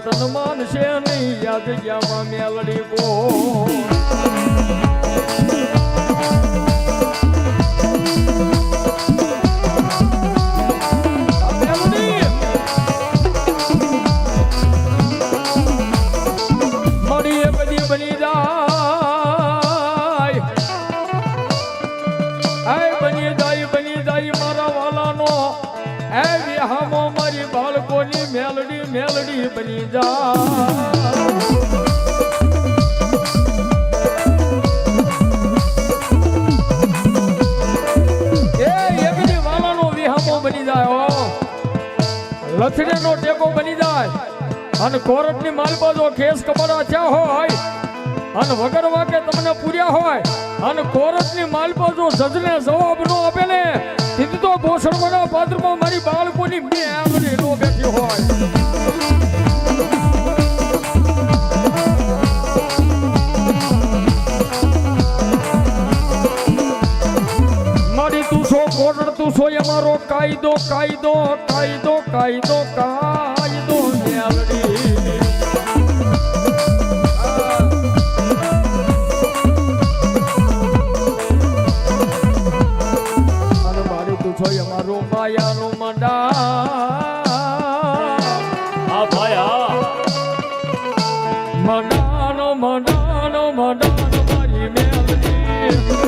તન માનશે નહીં યાદ જગ્યામાં મેલડી કો મેલડી મેલડી બની જા એકડી વાલાનો વિહામો બની જાય લથડીનો ટેકો બની જાય અને કોરટની માલપા જો કેસ કપડા થયા હોય અને વગર વાકે તમને પૂર્યા હોય અને કોરટની માલપા જો જજને જવાબ નો આપે ને સીધી તો ભોસડવાના પાત્રમાં મારી બાળકોની મેલડી નો બેઠી હોય મારી તું છો કોરટ તું છો અમારો કાયદો કાયદો કાયદો કાયદો કાયદો મેલડી અમારો માયાનો મંડા ભાયા મંડાનો મંડાનો મંડાનો મારી મેલડી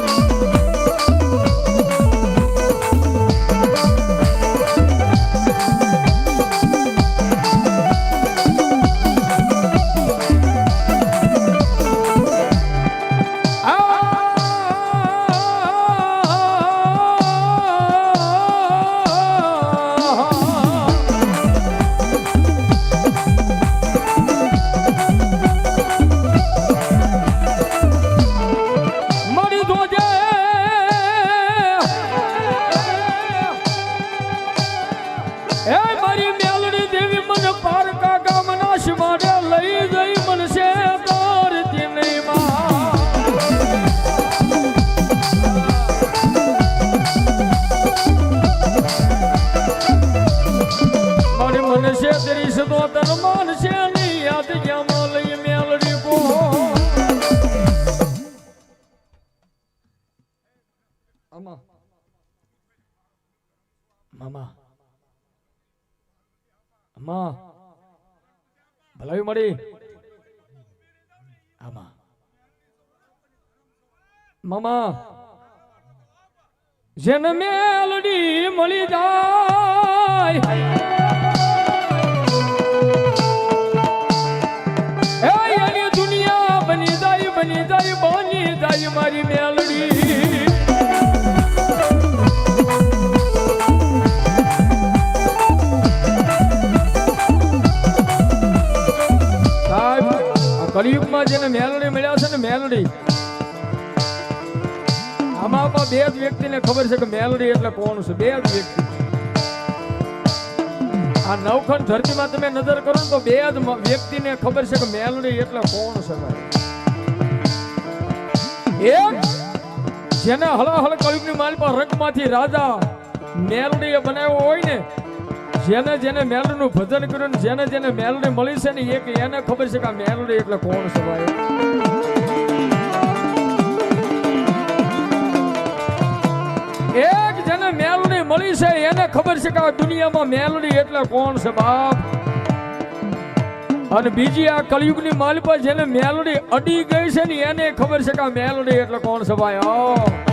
ભલાવી મળી આમાં મામા જેને મેલડી મળી જાય એની દુનિયા બની જાય બની જાય મારી મેલડી કળિયુગમાં જેને મેલડી મળ્યા છે ને મેલડી આમાં બે જ વ્યક્તિને ખબર છે કે મેલડી એટલે કોણ છે બે જ વ્યક્તિ આ નવખંડ ધરતીમાં તમે નજર કરો ને તો બે જ વ્યક્તિને ખબર છે કે મેલડી એટલે કોણ છે ભાઈ એક જેને હળાહળ કળિયુગની માલ પર રંગમાંથી રાજા મેલડીએ બનાવ્યો હોય ને જેને જેને મેલડીનું ભજન કર્યું ને જેને મેલડી મળી છે ને એક એને ખબર છે કે આ મેલડી એટલે કોણ છે ભાઈ એક જેને મેલડી મળી છે એને ખબર છે કે આ દુનિયામાં મેલડી એટલે કોણ છે બાપ અને બીજી આ કળિયુગની માલ પર જેને મેલડી અડી ગઈ છે ને એને ખબર છે કે આ મેલડી એટલે કોણ છે ભાઈ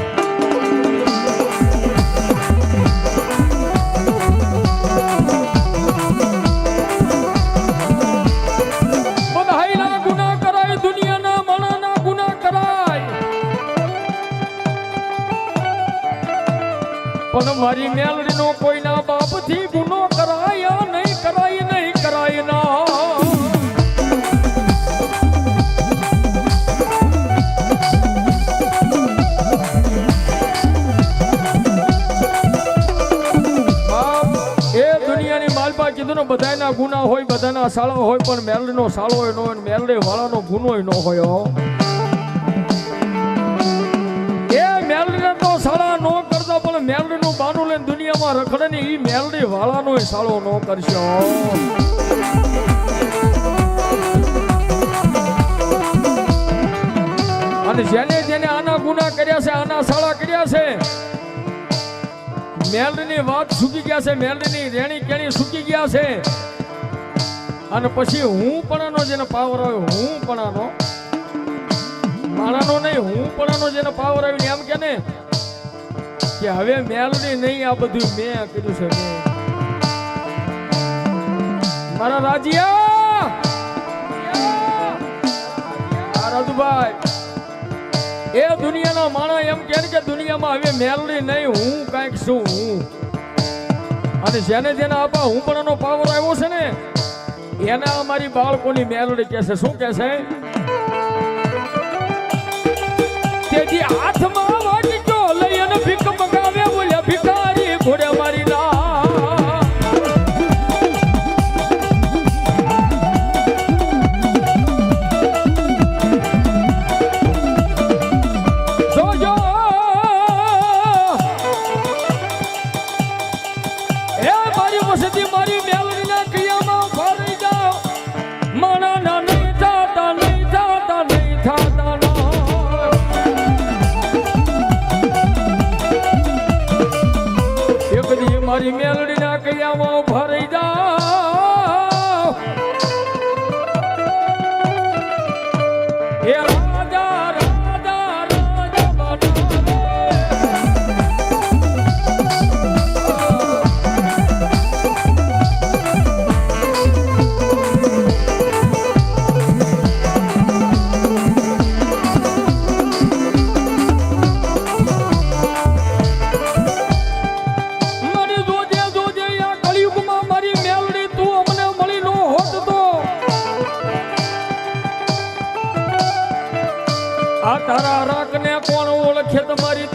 પણ મારી મેલડી નો કોઈના બાપ થી ગુનો કરાય નહીં કરાય ના એ દુનિયાની માલપા કીધું ને બધાના ગુના હોય બધાના સાળા હોય પણ મેલડી નો સાળો હોય ન હોય મેલડી વાળાનો ગુનો ન હોય એ મેલડી તો સાળા નો કરતા પણ મેલડી નું બાનું લઈને દુનિયામાં રખડે ને એ મેલડી વાળાનો સાળો નો કરશો અને જેને જેને આના ગુના કર્યા છે, આના સાળા કર્યા છે, મેલની વાત સૂકી ગયા છે, મેલની રેણી કેણી સૂકી ગયા છે. અને પછી હું પણાનો જેને પાવર આવ્યો, હું પણાનો માણાનો નહીં, હું પણાનો જેને પાવર આવ્યો એમ કે ને કે હવે મેલની નહીં, આ બધું મેં કર્યું છે. મારા રાજીયા રાજુભાઈ એ દુનિયાના માણા એમ કે દુનિયામાં હવે મેલડી નહીં, હું કાંઈક છું. હું અને જેને જેને આપા હું પણ એનો પાવર આવ્યો છે ને એને અમારી બાળકોની મેલડી કહે છે. શું કહે છે? તેજી હાથમાં વાગીચો લઈ અને ભીખ મગાવે, બોલ્યા ભિખારી ઘોડે મારી ના. મારી મેલડી ના કૈયામાં ભરાઈ જાઓ એ રાજા રાજા રાજા તારા રાખ ને કોણ ઓળખે તમારી